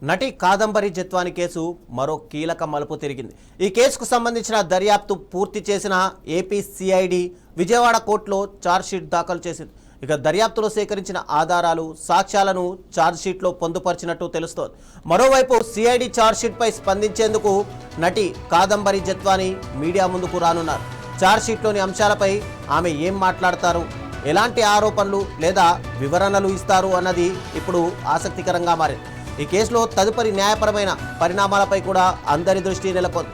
నటి కాదంబరి జత్వాని కేసు మరో కీలక మలుపు తిరిగింది. ఈ కేసుకు సంబంధించిన దర్యాప్తు పూర్తి చేసిన ఏపీ సిఐడి విజయవాడ కోర్టులో ఛార్జ్షీట్ దాఖలు చేసింది. ఇక దర్యాప్తులో సేకరించిన ఆధారాలు సాక్ష్యాలను ఛార్జ్షీట్లో పొందుపరిచినట్టు తెలుస్తోంది. మరోవైపు సిఐడి ఛార్జ్షీట్పై స్పందించేందుకు నటి కాదంబరి జత్వాని మీడియా ముందుకు రానున్నారు. ఛార్జ్షీట్లోని అంశాలపై ఆమె ఏం మాట్లాడతారు, ఎలాంటి ఆరోపణలు లేదా వివరణలు ఇస్తారు అన్నది ఇప్పుడు ఆసక్తికరంగా మారింది. ఈ కేసులో తదుపరి న్యాయపరమైన పరిణామాలపై కూడా అందరి దృష్టి నెలకొంది.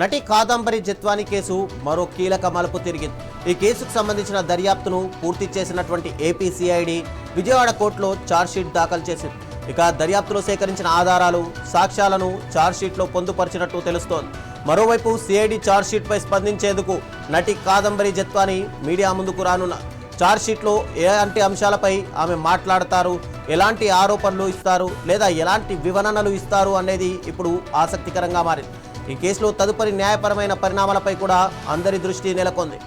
నటి కాదంబరి జత్వాని కేసు మరో కీలక మలుపు తిరిగింది. ఈ కేసుకు సంబంధించిన దర్యాప్తును పూర్తి చేసినటువంటి ఏపీ సిఐడి విజయవాడ కోర్టులో ఛార్జ్షీట్ దాఖలు చేసింది. ఇక దర్యాప్తులో సేకరించిన ఆధారాలు సాక్ష్యాలను ఛార్జ్షీట్లో పొందుపరిచినట్టు తెలుస్తోంది. మరోవైపు సిఐడి ఛార్జ్షీట్పై స్పందించేందుకు నటి కాదంబరి జత్వాని మీడియా ముందుకు రానున్నారు. ఛార్జ్షీట్లో ఎలాంటి అంశాలపై ఆమె మాట్లాడతారు, ఎలాంటి ఆరోపణలు ఇస్తారు లేదా ఎలాంటి వివరణలు ఇస్తారు అనేది ఇప్పుడు ఆసక్తికరంగా మారింది. ఈ కేసులో తదుపరి న్యాయపరమైన పరిణామాలపై కూడా అందరి దృష్టి నెలకొంది.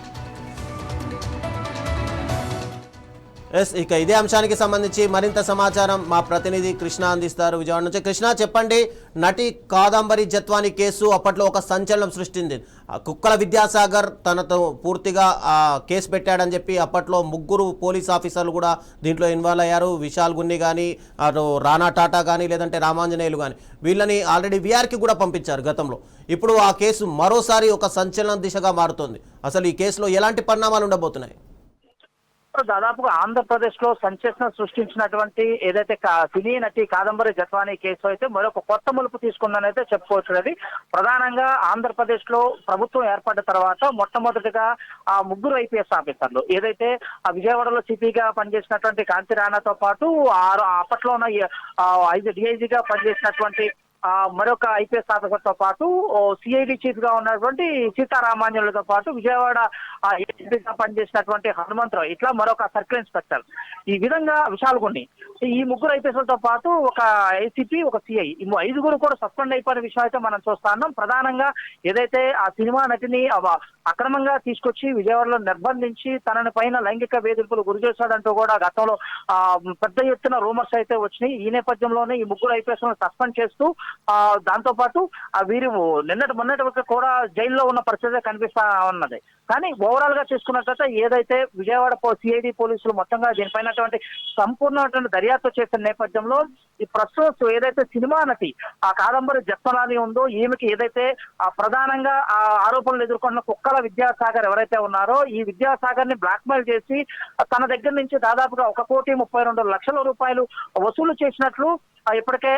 ఇక ఇదే అంశానికి సంబంధించి మరింత సమాచారం మా ప్రతినిధి కృష్ణ అందిస్తారు విజయవాడ నుంచి. కృష్ణ, చెప్పండి. నటి కాదంబరి జత్వాని కేసు అప్పట్లో ఒక సంచలనం సృష్టించింది. కుక్కల విద్యాసాగర్ తనతో పూర్తిగా కేసు పెట్టాడని చెప్పి అప్పట్లో ముగ్గురు పోలీస్ ఆఫీసర్లు కూడా దీంట్లో ఇన్వాల్వ్ అయ్యారు. విశాల్ గున్ని కానీ, అటు రానా టాటా కానీ, లేదంటే రామాంజనేయులు కానీ, వీళ్ళని ఆల్రెడీ విఆర్కి కూడా పంపించారు గతంలో. ఇప్పుడు ఆ కేసు మరోసారి ఒక సంచలన దిశగా మారుతోంది. అసలు ఈ కేసులో ఎలాంటి పరిణామాలు ఉండబోతున్నాయి? దాదాపుగా ఆంధ్రప్రదేశ్ లో సంచలనం సృష్టించినటువంటి ఏదైతే సినీ నటి కాదంబరి జత్వాని కేసు అయితే మరొక కొత్త మలుపు తీసుకుందని అయితే చెప్పుకోవచ్చు. అది ప్రధానంగా ఆంధ్రప్రదేశ్ లో ప్రభుత్వం ఏర్పడిన తర్వాత మొట్టమొదటిగా ఆ ముగ్గురు ఐపీఎస్ ఆఫీసర్లు ఏదైతే ఆ విజయవాడలో సిపిగా పనిచేసినటువంటి కాంతి రాణాతో పాటు అప్పట్లో ఉన్న 5 డిఐజీగా పనిచేసినటువంటి మరొక ఐపీఎస్ ఆఫీసర్ తో పాటు సిఐడి చీఫ్ గా ఉన్నటువంటి సీతారామాంజనులతో పాటు విజయవాడ ఏసీపీగా పనిచేసినటువంటి హనుమంతరావు, ఇట్లా మరొక సర్కిల్ ఇన్స్పెక్టర్, ఈ విధంగా విశాల్ గున్ని, ఈ ముగ్గురు ఐపీఎస్లతో పాటు ఒక ఏసీపీ, ఒక సిఐ, ఈ 5గురు కూడా సస్పెండ్ అయిపోయిన విషయం అయితే మనం చూస్తా ఉన్నాం. ప్రధానంగా ఏదైతే ఆ సినిమా నటిని అక్రమంగా తీసుకొచ్చి విజయవాడలో నిర్బంధించి తనని పైన లైంగిక వేధింపులు గురి చేశాడంటూ కూడా గతంలో పెద్ద ఎత్తున రూమర్స్ అయితే వచ్చినాయి. ఈ నేపథ్యంలోనే ఈ ముగ్గురు ఐపీఎస్లను సస్పెండ్ చేస్తూ దాంతో పాటు వీరు మొన్నటి వరకు కూడా జైల్లో ఉన్న పరిస్థితి కనిపిస్తా ఉన్నది. కానీ ఓవరాల్ గా చూసుకున్నట్లయితే ఏదైతే విజయవాడ సిఐడి పోలీసులు మొత్తంగా దీనిపైన సంపూర్ణమైనటువంటి దర్యాప్తు చేసిన నేపథ్యంలో ఈ ప్రస్తుతం ఏదైతే సినిమా నటి ఆ కాదంబరి జత్వాని ఉందో ఈమెకి ఏదైతే ప్రధానంగా ఆ ఆరోపణలు ఎదుర్కొన్న కుక్కల విద్యాసాగర్ ఎవరైతే ఉన్నారో ఈ విద్యాసాగర్ ని బ్లాక్మెయిల్ చేసి తన దగ్గర నుంచి దాదాపుగా 1,32,00,000 రూపాయలు వసూలు చేసినట్లు ఇప్పటికే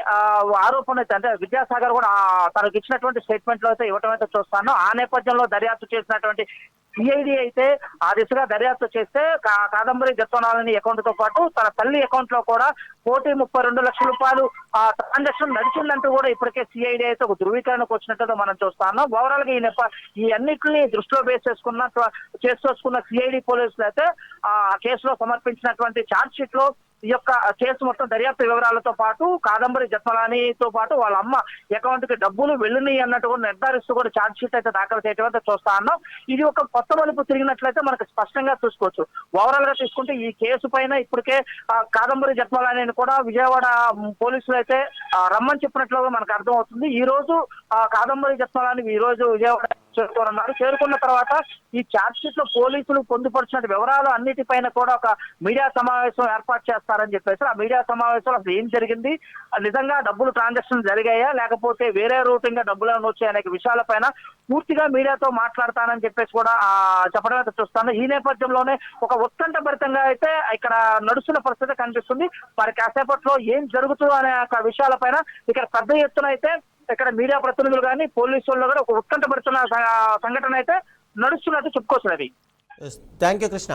ఆరోపణ అయితే, అంటే విద్యాసాగర్ కూడా తనకు ఇచ్చినటువంటి స్టేట్మెంట్ లో అయితే ఇవ్వటం అయితే చూస్తాను. ఆ నేపథ్యంలో దర్యాప్తు చేసినటువంటి సిఐడి అయితే ఆ దిశగా దర్యాప్తు చేస్తే కాదంబరి జత్వాని అకౌంట్ తో పాటు తన తల్లి అకౌంట్ లో కూడా 1,32,00,000 రూపాయలు ట్రాన్సాక్షన్ నడిచిందంటూ కూడా ఇప్పటికే సిఐడి అయితే ఒక ధృవీకరణకు వచ్చినట్టు మనం చూస్తాను. ఓవరాల్ గా ఈ అన్నింటినీ దృష్టిలో బేస్ చేసుకున్న సిఐడి పోలీసులు అయితే ఆ కేసులో సమర్పించినటువంటి ఛార్జ్ షీట్ లో ఈ యొక్క కేసు మొత్తం దర్యాప్తు వివరాలతో పాటు కాదంబరి జత్వానితో పాటు వాళ్ళ అమ్మ అకౌంట్ కి డబ్బులు వెళ్ళినాయి అన్నట్టు కూడా నిర్ధారిస్తూ కూడా ఛార్జ్ షీట్ అయితే దాఖలు చేయడం అయితే చూస్తా ఉన్నాం. ఇది ఒక కొత్త మలుపు తిరిగినట్లయితే మనకు స్పష్టంగా చూసుకోవచ్చు. ఓవరాల్ గా తీసుకుంటే ఈ కేసు పైన ఇప్పటికే కాదంబరి జత్వాని కూడా విజయవాడ పోలీసులు అయితే రమ్మని చెప్పినట్లుగా మనకు అర్థం అవుతుంది. ఈ రోజు కాదంబరి జత్వాని ఈ రోజు విజయవాడ చేరుకోనున్నారు. చేరుకున్న తర్వాత ఈ ఛార్జ్ షీట్ లో పోలీసులు పొందుపరిచిన వివరాలు అన్నిటిపైన కూడా ఒక మీడియా సమావేశం ఏర్పాటు చేస్తారని చెప్పేసి ఆ మీడియా సమావేశంలో అసలు ఏం జరిగింది, నిజంగా డబ్బులు ట్రాన్సాక్షన్ జరిగాయా లేకపోతే వేరే రూటింగ్ గా డబ్బులు ఏమైనా వచ్చాయి అనే విషయాలపైన పూర్తిగా మీడియాతో మాట్లాడతానని చెప్పేసి కూడా చెప్పడం అయితే చూస్తాను. ఈ నేపథ్యంలోనే ఒక ఉత్కంఠభరితంగా అయితే ఇక్కడ నడుస్తున్న పరిస్థితి కనిపిస్తుంది. మరి కాసేపట్లో ఏం జరుగుతుంది అనే విషయాలపైన ఇక్కడ పెద్ద ఎత్తున అయితే ఇక్కడ మీడియా ప్రతినిధులు కానీ పోలీసుల్లో కూడా ఒక ఉత్కంఠపడుతున్న సంఘటన అయితే నడుస్తున్నట్టు చెప్పుకోవచ్చు. అది థ్యాంక్ యూ కృష్ణ.